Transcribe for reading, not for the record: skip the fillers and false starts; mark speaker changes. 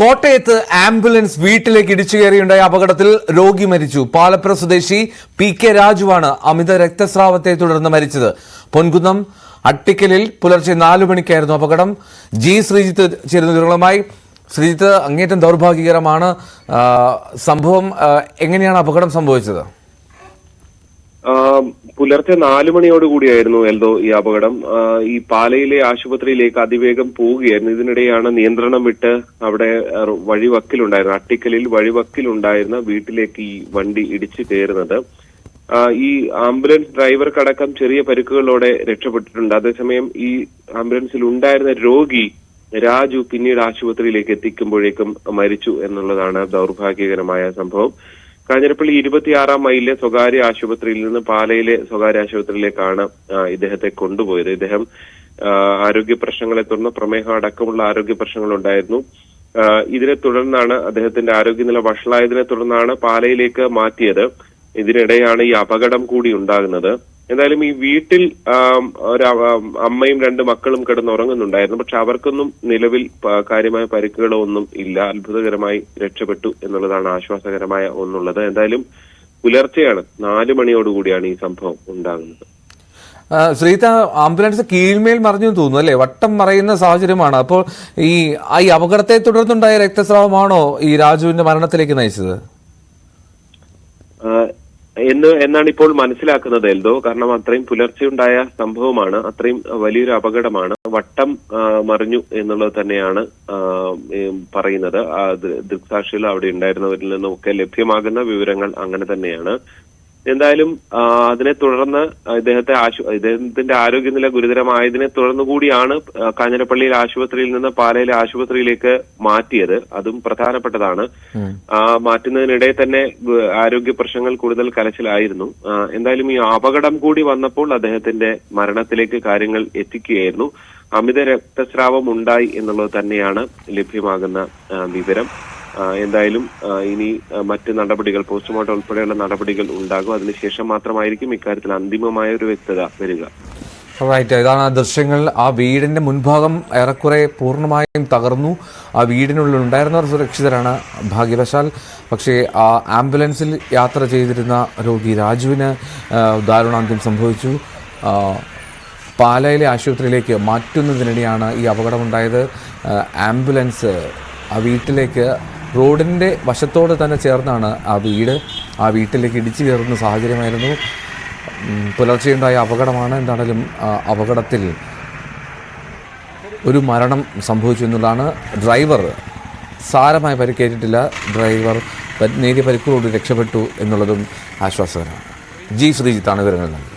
Speaker 1: കോട്ടയത്ത് ആംബുലൻസ് വീട്ടിലേക്ക് ഇടിച്ചു കയറിയുണ്ടായ അപകടത്തിൽ രോഗി മരിച്ചു. പാലപ്പുഴ സ്വദേശി PK രാജുവാണ് അമിത രക്തസ്രാവത്തെ തുടർന്ന് മരിച്ചത്. പൊൻകുന്നം അട്ടിക്കലിൽ പുലർച്ചെ 4 മണിക്കായിരുന്നു അപകടം. ശ്രീജിത്ത് ചേരുന്ന വിവരങ്ങളുമായി. ശ്രീജിത്ത്, അങ്ങേറ്റം ദൗർഭാഗ്യകരമാണ് സംഭവം. എങ്ങനെയാണ് അപകടം സംഭവിച്ചത്?
Speaker 2: പുലർച്ചെ 4 മണിയോടുകൂടിയായിരുന്നു എൽദോ ഈ അപകടം. ഈ പാലയിലെ ആശുപത്രിയിലേക്ക് അതിവേഗം പോവുകയായിരുന്നു. ഇതിനിടെയാണ് നിയന്ത്രണം വിട്ട് അവിടെ വഴിവക്കിലുണ്ടായിരുന്ന അട്ടിക്കലിൽ വഴിവക്കിലുണ്ടായിരുന്ന വീട്ടിലേക്ക് ഈ വണ്ടി ഇടിച്ചു കയറുന്നത്. ഈ ആംബുലൻസ് ഡ്രൈവർക്കടക്കം ചെറിയ പരിക്കുകളോടെ രക്ഷപ്പെട്ടിട്ടുണ്ട്. അതേസമയം ഈ ആംബുലൻസിൽ ഉണ്ടായിരുന്ന രോഗി രാജു പിന്നീട് ആശുപത്രിയിലേക്ക് എത്തിക്കുമ്പോഴേക്കും മരിച്ചു എന്നുള്ളതാണ് ദൗർഭാഗ്യകരമായ സംഭവം. കാഞ്ഞിരപ്പള്ളി 26-ാം മൈലിലെ സ്വകാര്യ ആശുപത്രിയിൽ നിന്ന് പാലയിലെ സ്വകാര്യ ആശുപത്രിയിലേക്കാണ് ഇദ്ദേഹത്തെ കൊണ്ടുപോയത്. ഇദ്ദേഹം ആരോഗ്യ പ്രശ്നങ്ങളെ തുടർന്ന് പ്രമേഹം അടക്കമുള്ള ആരോഗ്യ പ്രശ്നങ്ങൾ ഉണ്ടായിരുന്നു. ഇതിനെ തുടർന്നാണ് അദ്ദേഹത്തിന്റെ ആരോഗ്യനില വഷളായതിനെ തുടർന്നാണ് പാലയിലേക്ക് മാറ്റിയത്. ഇതിനിടെയാണ് ഈ അപകടം കൂടി ഉണ്ടാകുന്നത്. എന്തായാലും ഈ വീട്ടിൽ അമ്മയും 2 മക്കളും കിടന്നുറങ്ങുന്നുണ്ടായിരുന്നു. പക്ഷെ അവർക്കൊന്നും നിലവിൽ കാര്യമായ പരിക്കുകളോ ഒന്നും ഇല്ല. അത്ഭുതകരമായി രക്ഷപ്പെട്ടു എന്നുള്ളതാണ് ആശ്വാസകരമായ ഒന്നുള്ളത്. എന്തായാലും പുലർച്ചെയാണ് 4 മണിയോടുകൂടിയാണ് ഈ സംഭവം ഉണ്ടാകുന്നത്.
Speaker 1: ശ്രീത, ആംബുലൻസ് കീഴ്മേൽ മറിഞ്ഞു തോന്നുന്നു അല്ലെ? വട്ടം മറയുന്ന സാഹചര്യമാണ്. അപ്പോൾ ഈ അപകടത്തെ തുടർന്നുണ്ടായ രക്തസ്രാവമാണോ ഈ രാജുവിന്റെ മരണത്തിലേക്ക് നയിച്ചത്
Speaker 2: എന്നാണ് ഇപ്പോൾ മനസ്സിലാക്കുന്നത് എൽദോ. കാരണം അത്രയും പുലർച്ചെയുണ്ടായ സംഭവമാണ്, അത്രയും വലിയൊരു അപകടമാണ്. വട്ടം മറിഞ്ഞു എന്നുള്ളത് തന്നെയാണ് പറയുന്നത്. ദൃക്സാക്ഷികൾ അവിടെ ഉണ്ടായിരുന്നവരിൽ നിന്നൊക്കെ ലഭ്യമാകുന്ന വിവരങ്ങൾ അങ്ങനെ തന്നെയാണ്. എന്തായാലും അതിനെ തുടർന്ന് ഇദ്ദേഹത്തിന്റെ ആരോഗ്യനില ഗുരുതരമായതിനെ തുടർന്നു കൂടിയാണ് കാഞ്ഞിരപ്പള്ളിയിൽ ആശുപത്രിയിൽ നിന്ന് പാലയിലെ ആശുപത്രിയിലേക്ക് മാറ്റിയത്. അതും പ്രധാനപ്പെട്ടതാണ്. മാറ്റുന്നതിനിടെ തന്നെ ആരോഗ്യ പ്രശ്നങ്ങൾ കൂടുതൽ കലശലായിരുന്നു. എന്തായാലും ഈ അപകടം കൂടി വന്നപ്പോൾ അദ്ദേഹത്തിന്റെ മരണത്തിലേക്ക് കാര്യങ്ങൾ എത്തിക്കുകയായിരുന്നു. അമിത രക്തസ്രാവം ഉണ്ടായി എന്നുള്ളത് തന്നെയാണ് ലഭ്യമാകുന്ന വിവരം. എന്തായാലും ഇനി മറ്റ് നടപടികൾ, പോസ്റ്റ്മോർട്ടം ഉൾപ്പെടെയുള്ള നടപടികൾ ഉണ്ടാകും. അതിനുശേഷം മാത്രമായിരിക്കും ഇക്കാര്യത്തിൽ അന്തിമമായ ഒരു വ്യക്തത വരിക.
Speaker 1: ഇതാണ് ആ ദൃശ്യങ്ങൾ. ആ വീടിന്റെ മുൻഭാഗം ഏറെക്കുറെ പൂർണ്ണമായും തകർന്നു. ആ വീടിനുള്ളിൽ ഉണ്ടായിരുന്നവർ സുരക്ഷിതരാണ് ഭാഗ്യവശാൽ. പക്ഷേ ആ ആംബുലൻസിൽ യാത്ര ചെയ്തിരുന്ന രോഗി രാജുവിന് ദാരുണാന്ത്യം സംഭവിച്ചു. പാലയിലെ ആശുപത്രിയിലേക്ക് മാറ്റുന്നതിനിടെയാണ് ഈ അപകടമുണ്ടായത്. ആംബുലൻസ് ആ വീട്ടിലേക്ക് റോഡിൻ്റെ വശത്തോട് തന്നെ ചേർന്നാണ് ആ വീട്ടിലേക്ക് ഇടിച്ചു കയറുന്ന സാഹചര്യമായിരുന്നു. പുലർച്ചെയുണ്ടായ അപകടമാണ്. എന്താണെങ്കിലും അപകടത്തിൽ ഒരു മരണം സംഭവിച്ചു എന്നുള്ളതാണ്. ഡ്രൈവർ സാരമായി പരിക്കേറ്റിട്ടില്ല. ഡ്രൈവർ നേരിയ പരിക്കുകളോട് രക്ഷപ്പെട്ടു എന്നുള്ളതും ആശ്വാസകരമാണ്. ശ്രീജിത്താണ് വിവരങ്ങൾ നൽകുന്നത്.